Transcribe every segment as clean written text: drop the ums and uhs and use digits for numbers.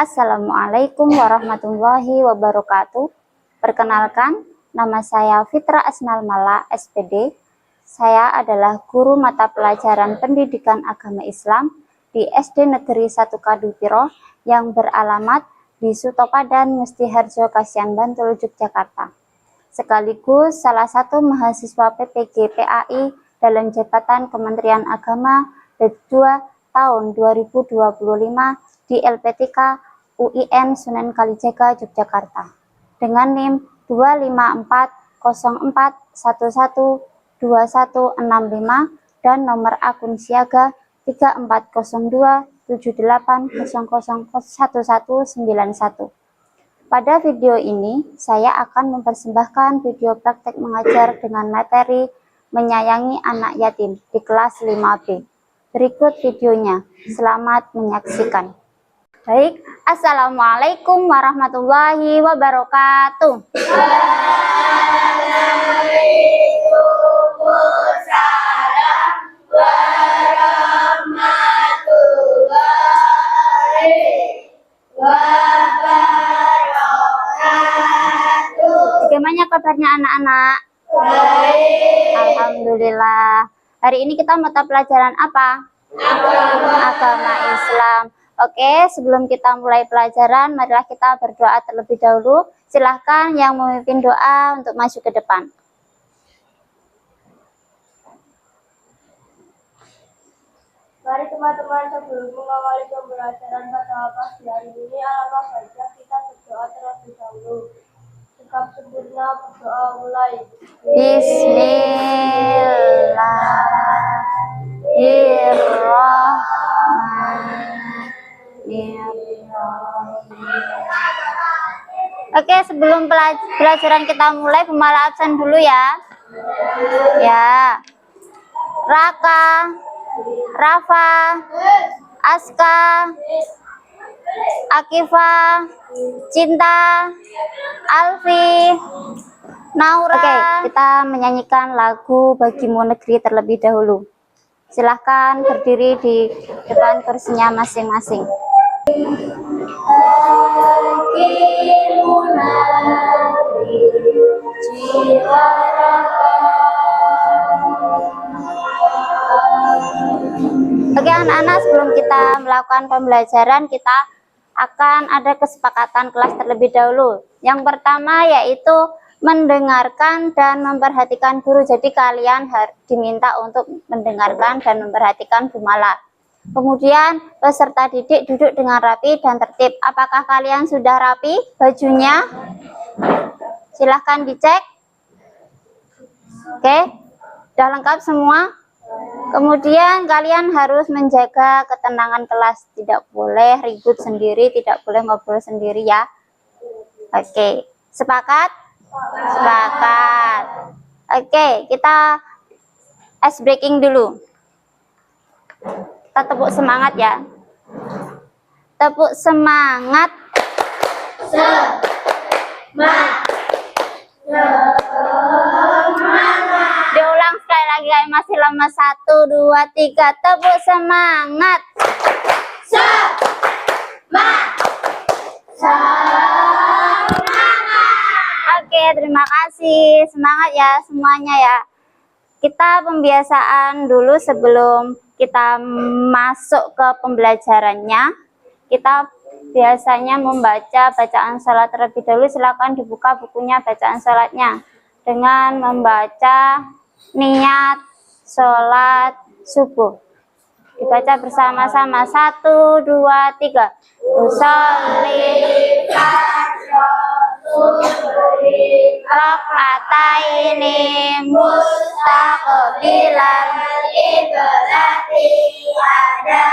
Assalamualaikum warahmatullahi wabarakatuh. Perkenalkan, nama saya Fitra Asnal Mala, SPD. Saya adalah guru mata pelajaran pendidikan agama Islam di SD Negeri 1 Kadupiro yang beralamat di Sutopadan, Ngestiharjo, Kasihan Bantul, Yogyakarta. Sekaligus salah satu mahasiswa PPG PAI dalam jabatan Kementerian Agama D2 tahun 2025 di LPTK UIN Sunan Kalijaga, Yogyakarta dengan NIM 25404112165 dan nomor akun siaga 340278001191. Pada video ini saya akan mempersembahkan video praktek mengajar dengan materi menyayangi anak yatim di kelas 5B. Berikut videonya, selamat menyaksikan. Baik, Assalamualaikum warahmatullahi wabarakatuh. Waalaikumsalam warahmatullahi wabarakatuh. Bagaimana kabarnya anak-anak? Baik. Alhamdulillah. Hari ini kita mata pelajaran apa? Agama Islam. Oke, sebelum kita mulai pelajaran, marilah kita berdoa terlebih dahulu. Silahkan yang memimpin doa untuk maju ke depan. Mari teman-teman, sebelum mengawali pembelajaran pada pagi hari ini, alangkah baiknya kita berdoa terlebih dahulu. Sikap sempurna berdoa mulai. Oke, sebelum pelajaran kita mulai, pemala absen dulu ya. Ya. Raka, Rafa, Aska, Akifa, Cinta, Alfi, Naura. Oke, kita menyanyikan lagu Bagimu Negeri terlebih dahulu. Silahkan berdiri di depan kursinya masing-masing. Bagimu negeri jiwa raga. Oke anak-anak, sebelum kita melakukan pembelajaran, kita akan ada kesepakatan kelas terlebih dahulu. Yang pertama yaitu mendengarkan dan memperhatikan guru. Jadi kalian diminta untuk mendengarkan dan memperhatikan Bu Mala. Kemudian peserta didik duduk dengan rapi dan tertib. Apakah kalian sudah rapi bajunya? Silahkan dicek. Oke, sudah lengkap semua? Kemudian kalian harus menjaga ketenangan kelas. Tidak boleh ribut sendiri, tidak boleh ngobrol sendiri ya. Oke, sepakat? Sepakat. Oke, kita ice breaking dulu. Kita tepuk semangat ya. Tepuk semangat. Diulang sekali lagi, kayak masih lama. 1, 2, 3. Tepuk semangat. Oke, terima kasih. Semangat ya semuanya ya. Kita pembiasaan dulu sebelum kita masuk ke pembelajarannya. Kita biasanya membaca bacaan salat terlebih dahulu. Silakan dibuka bukunya bacaan salatnya dengan membaca niat sholat subuh. Dibaca bersama-sama. 1, 2, 3. Usolli rak'ataini mustaqbilal Ibrati ada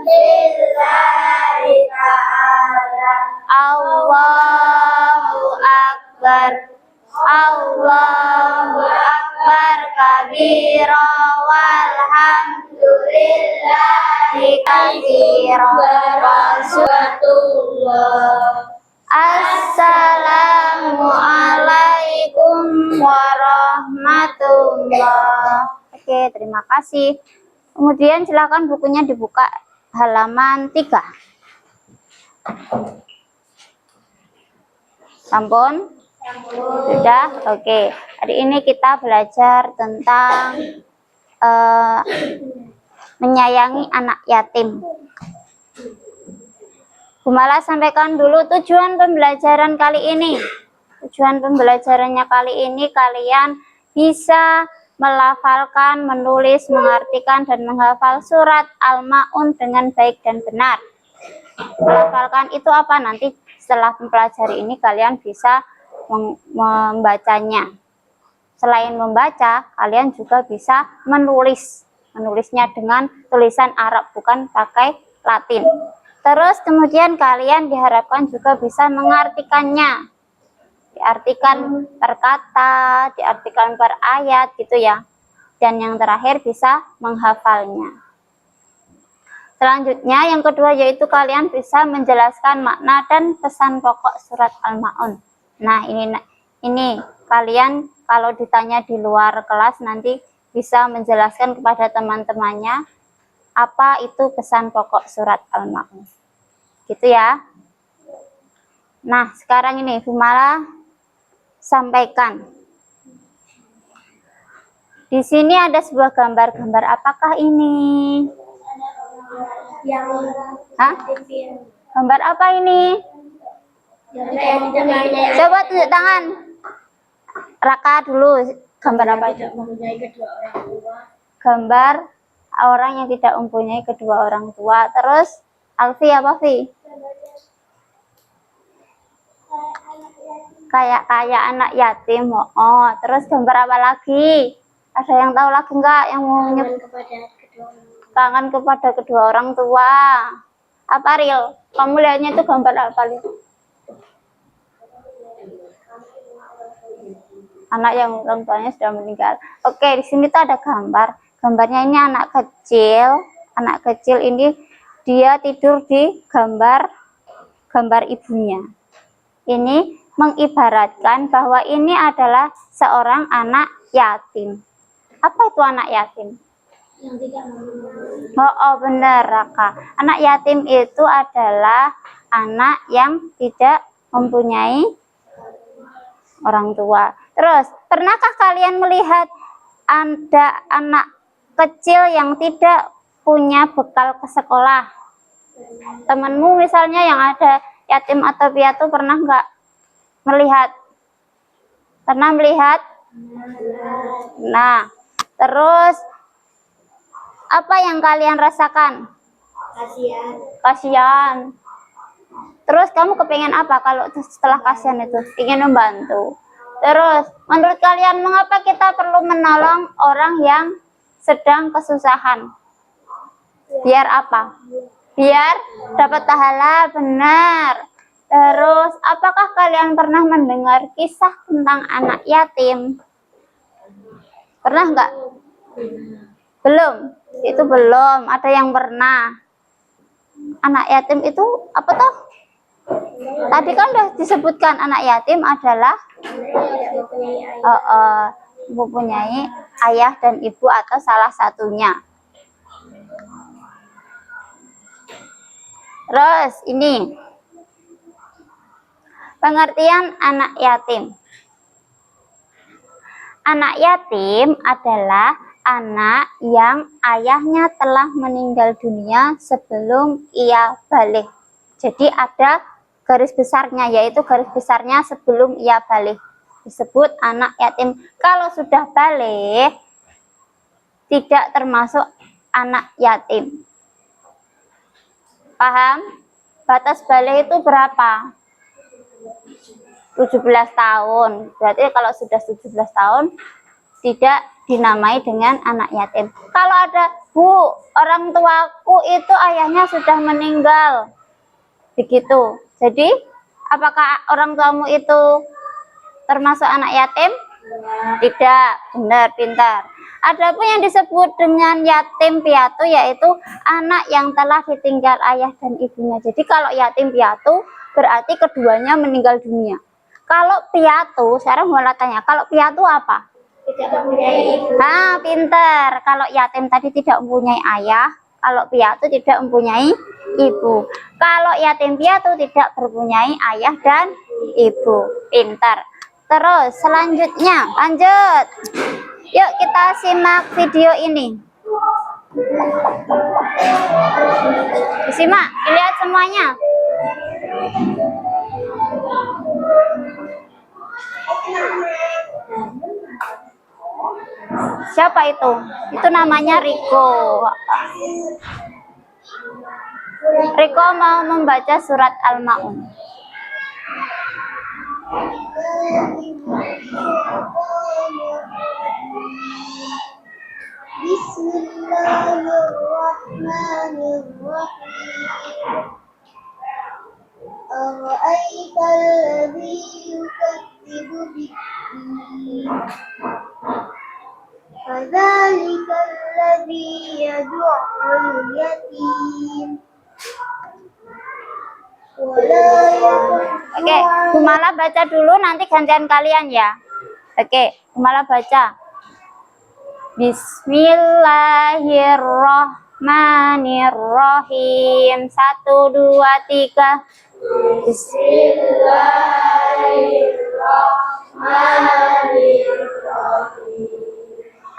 lillahi ta'ala. Allahu Akbar. Allahu Akbar kabira walhamdulillahi katsira Rasulullah. Assalamualaikum warahmatullah. Oke, terima kasih. Kemudian silakan bukunya dibuka halaman 3. Sampun? Sudah? Oke. Hari ini kita belajar tentang menyayangi anak yatim. Bu Mala sampaikan dulu tujuan pembelajaran kali ini. Tujuan pembelajarannya kali ini kalian bisa melafalkan, menulis, mengartikan, dan menghafal surat Al-Ma'un dengan baik dan benar. Melafalkan itu apa? Nanti setelah mempelajari ini kalian bisa membacanya. Selain membaca, kalian juga bisa menulis. Menulisnya dengan tulisan Arab, bukan pakai Latin. Terus kemudian kalian diharapkan juga bisa mengartikannya. Diartikan per kata, diartikan per ayat gitu ya. Dan yang terakhir bisa menghafalnya. Selanjutnya yang kedua yaitu kalian bisa menjelaskan makna dan pesan pokok surat Al-Ma'un. Nah, ini kalian kalau ditanya di luar kelas nanti bisa menjelaskan kepada teman-temannya apa itu pesan pokok surat Al-Ma'un. Gitu ya. Nah, sekarang ini Bu Mala sampaikan. Di sini ada sebuah gambar-gambar. Apakah ini? Hah? Gambar apa ini? Coba tunjuk tangan. Raka dulu. Gambar apa itu? Gambar orang yang tidak mempunyai kedua orang tua. Terus Alfi apa Vi? Kayak anak yatim. Oh, terus gambar apa lagi? Ada yang tahu lagi enggak yang mau kangen kepada kedua orang tua? Apa Ril? Kamu lihatnya itu gambar apa Ril? Anak yang orang tuanya sudah meninggal. Oke, di sini tuh ada gambar. Gambarnya ini anak kecil. Anak kecil ini dia tidur di gambar ibunya. Ini mengibaratkan bahwa ini adalah seorang anak yatim. Apa itu anak yatim? Oh, benar Raka. Anak yatim itu adalah anak yang tidak mempunyai orang tua. Terus, pernahkah kalian melihat ada anak kecil yang tidak punya bekal ke sekolah? Temanmu misalnya yang ada yatim atau piatu pernah nggak melihat? Pernah melihat? Nah, terus apa yang kalian rasakan? Kasihan. Terus kamu kepengen apa kalau setelah kasihan itu? Ingin membantu. Terus, menurut kalian mengapa kita perlu menolong orang yang sedang kesusahan? Biar apa? Biar dapat pahala, benar. Terus, apakah kalian pernah mendengar kisah tentang anak yatim? Pernah nggak? Belum? Itu belum. Ada yang pernah. Anak yatim itu apa toh? Tadi kan udah disebutkan anak yatim adalah mempunyai ayah dan ibu atau salah satunya. Terus ini pengertian anak yatim. Anak yatim adalah anak yang ayahnya telah meninggal dunia sebelum ia balik. Jadi ada garis besarnya, yaitu garis besarnya sebelum ia balik. Disebut anak yatim. Kalau sudah balik, tidak termasuk anak yatim. Paham? Batas balik itu berapa? 17 tahun. Berarti kalau sudah 17 tahun, tidak dinamai dengan anak yatim. Kalau ada, Bu, orang tuaku itu ayahnya sudah meninggal. Begitu. Jadi, apakah orang tuamu itu termasuk anak yatim? Tidak. Benar, pintar. Adapun yang disebut dengan yatim piatu yaitu anak yang telah ditinggal ayah dan ibunya. Jadi kalau yatim piatu berarti keduanya meninggal dunia. Kalau piatu, sekarang mau tanya, kalau piatu apa? Tidak mempunyai ibu. Nah, pintar. Kalau yatim tadi tidak mempunyai ayah, Kalau piatu tidak mempunyai ibu. Kalau yatim piatu tidak mempunyai ayah dan ibu. Pintar. Terus selanjutnya lanjut. Yuk kita simak video ini. Simak, lihat semuanya. Siapa itu? Itu namanya Riko. Riko mau membaca surat Al-Ma'un. Bismillahirrahmanirrahim. Ara'aita alladhi yukadzibu bid-din. Fadzalika alladhi yad'ul yatim. Oke, Bu Mala baca dulu, nanti gantian kalian ya. Oke, Bu Mala baca. Bismillahirrahmanirrahim. 1, 2, 3. Bismillahirrahmanirrahim.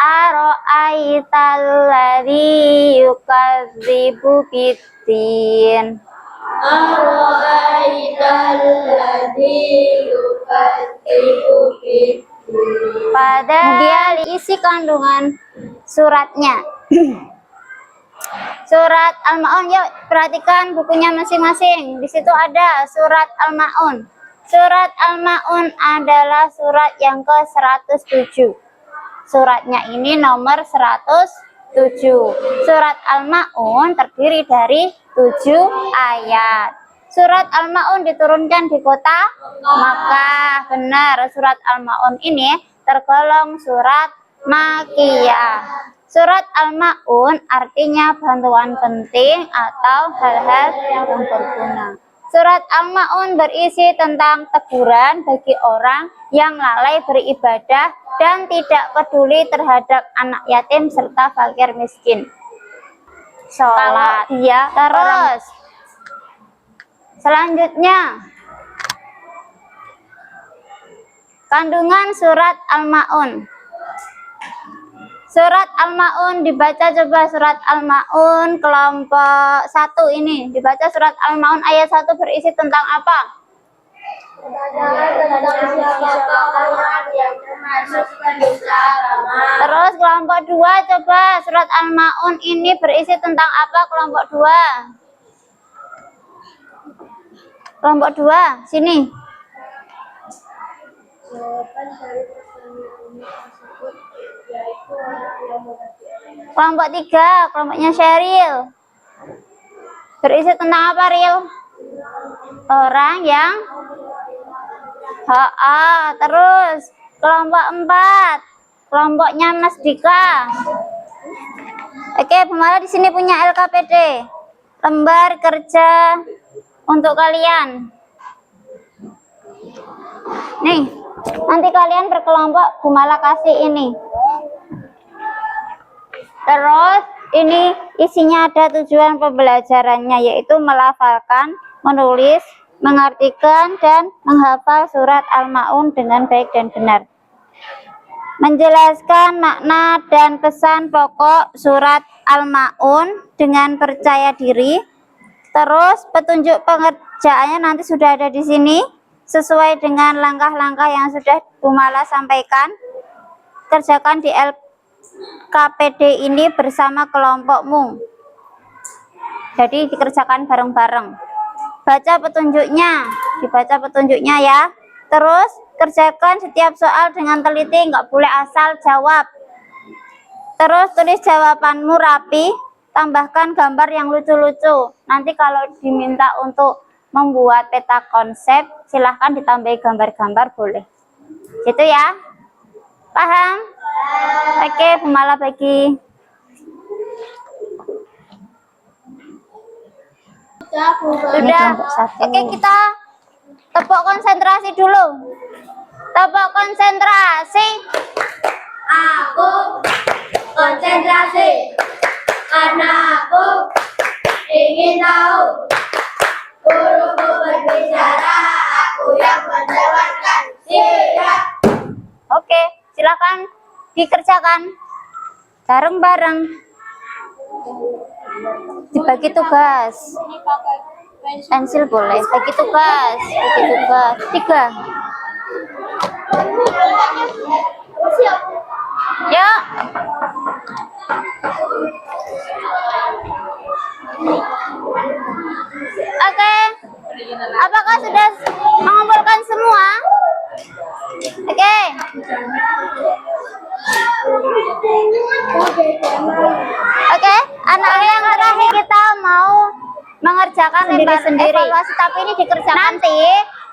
Ara'aital ladzi yukadzibu bid-din. Ara'aital ladzi yukadzibu bid-din. Pada dia isi kandungan suratnya. Surat Al-Ma'un, yuk perhatikan bukunya masing-masing. Di situ ada surat Al-Ma'un. Surat Al-Ma'un adalah surat yang ke-107. Suratnya ini nomor 107. Surat Al-Ma'un terdiri dari 7 ayat. Surat Al-Ma'un diturunkan di kota Makkah. Benar, surat Al-Ma'un ini tergolong surat Makkiyah. Surat Al-Ma'un artinya bantuan penting atau hal-hal yang berguna. Surat Al-Ma'un berisi tentang teguran bagi orang yang lalai beribadah dan tidak peduli terhadap anak yatim serta fakir miskin. Sholat ya. Terus selanjutnya kandungan surat Al-Ma'un. Surat Al-Ma'un dibaca, coba surat Al-Ma'un kelompok 1 ini. Dibaca surat Al-Ma'un ayat 1 berisi tentang apa? Terus kelompok 2 coba surat Al-Ma'un ini berisi tentang apa kelompok 2? Kelompok 2, sini. Jawaban dari pertanyaan tersebut yaitu orang yang mengerti. Kelompok 3, kelompoknya Sheryl. Berisi tentang apa, Ril? Orang yang terus kelompok 4, kelompoknya Mas Dika. Oke, Bu Mala di sini punya LKPD, lembar kerja untuk kalian. Nih, nanti kalian berkelompok, Bu Mala kasih ini. Terus ini isinya ada tujuan pembelajarannya, yaitu melafalkan, menulis, mengartikan, dan menghafal surat Al-Ma'un dengan baik dan benar. Menjelaskan makna dan pesan pokok surat Al-Ma'un dengan percaya diri. Terus petunjuk pengerjaannya nanti sudah ada di sini, sesuai dengan langkah-langkah yang sudah Bu Mala sampaikan. Kerjakan di LKPD ini bersama kelompokmu. Jadi dikerjakan bareng-bareng. Baca petunjuknya, dibaca petunjuknya ya. Terus kerjakan setiap soal dengan teliti, nggak boleh asal jawab. Terus tulis jawabanmu rapi, tambahkan gambar yang lucu-lucu. Nanti kalau diminta untuk membuat peta konsep, silahkan ditambahi gambar-gambar, boleh. Gitu ya. Paham? Oke, Bu Mala bagi. Sudah. Oke, kita tepuk konsentrasi dulu. Tepuk konsentrasi. Aku konsentrasi karena aku ingin tahu. Guruku berbicara, aku yang mendengarkan. Siap. Oke, silakan dikerjakan bareng-bareng. Dibagi tugas. Ini pakai Pensil boleh. Bagi tugas. Bagi tugas. 3. Yuk. Oke. Apakah sudah mengumpulkan semua? Oke. Oke, anak yang terakhir kita mau mengerjakan lembar evaluasi, tapi ini dikerjakan nanti.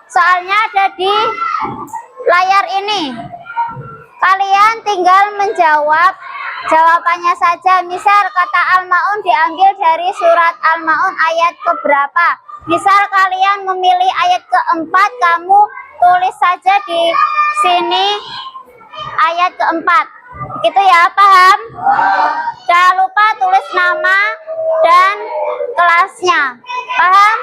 Soalnya ada di layar ini. Kalian tinggal menjawab jawabannya saja. Misal kata Al-Maun diambil dari surat Al-Maun ayat keberapa. Misal kalian memilih ayat keempat, kamu tulis saja di sini ayat keempat. Gitu ya, paham? Jangan lupa tulis nama dan kelasnya. Paham?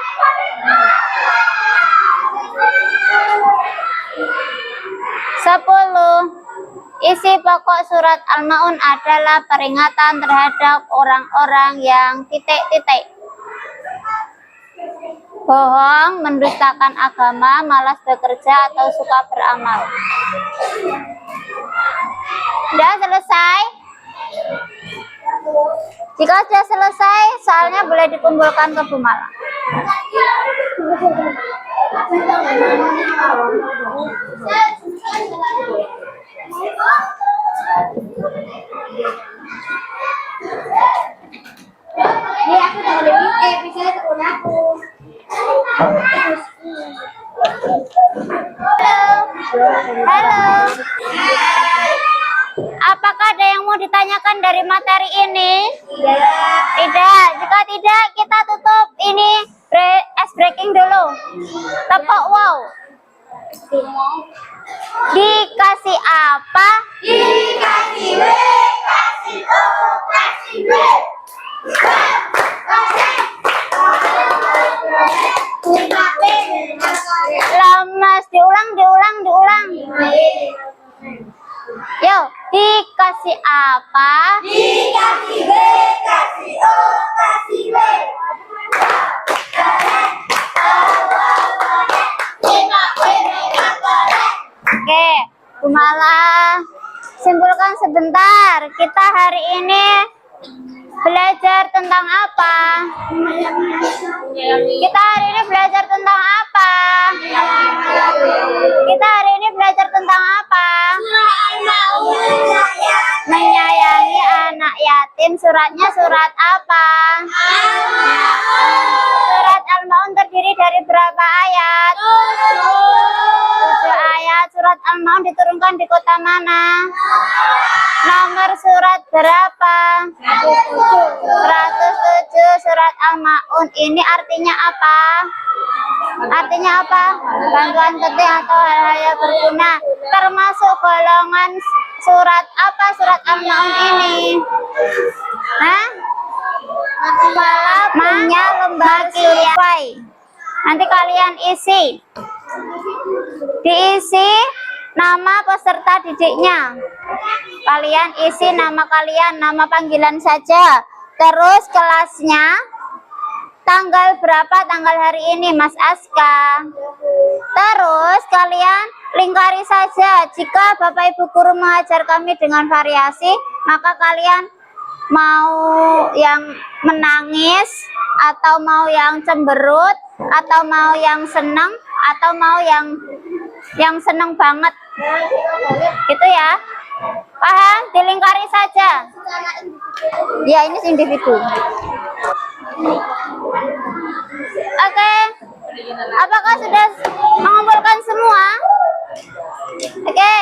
Sepuluh. Isi pokok surat Al-Maun adalah peringatan terhadap orang-orang yang titik-titik. Bohong, mendustakan agama, malas bekerja, atau suka beramal. Sudah selesai? Jika sudah selesai, soalnya boleh dikumpulkan ke Bu Mala. Halo. Apakah ada yang mau ditanyakan dari materi ini? Tidak. Jika tidak, kita tutup ini ice breaking dulu. Tepuk wow. Dikasih apa? Dikasih W, kasih O, kasih B. Lemas, diulang. Yo, dikasih apa? Dikasih B, kasih O, kasih B. Oke, Bu Mala, simpulkan sebentar. Kita hari ini belajar tentang apa? Kita hari ini belajar tentang apa? Kita hari ini belajar tentang apa? Menyayangi anak yatim. Suratnya surat apa? Surat Al-Maun terdiri dari berapa ayat? 7 ayat. Surat Al-Maun diturunkan di kota mana? Nomor surat berapa? 107. Surat Al-Maun ini artinya apa? Artinya apa? Bantuan penting atau hal-hal yang berguna. Termasuk golongan surat apa surat Al-Maun ini? Hah? Punya lembar survei. Nanti kalian isi. Diisi nama peserta didiknya. Kalian isi nama kalian, nama panggilan saja. Terus kelasnya, tanggal berapa, tanggal hari ini, Mas Aska. Terus kalian lingkari saja. Jika Bapak Ibu guru mengajar kami dengan variasi, maka kalian mau yang menangis, atau mau yang cemberut, atau mau yang senang, atau mau yang senang banget. Gitu ya. Paham? Dilingkari saja. Ya, ini individu. Oke. Apakah sudah mengumpulkan semua? Oke.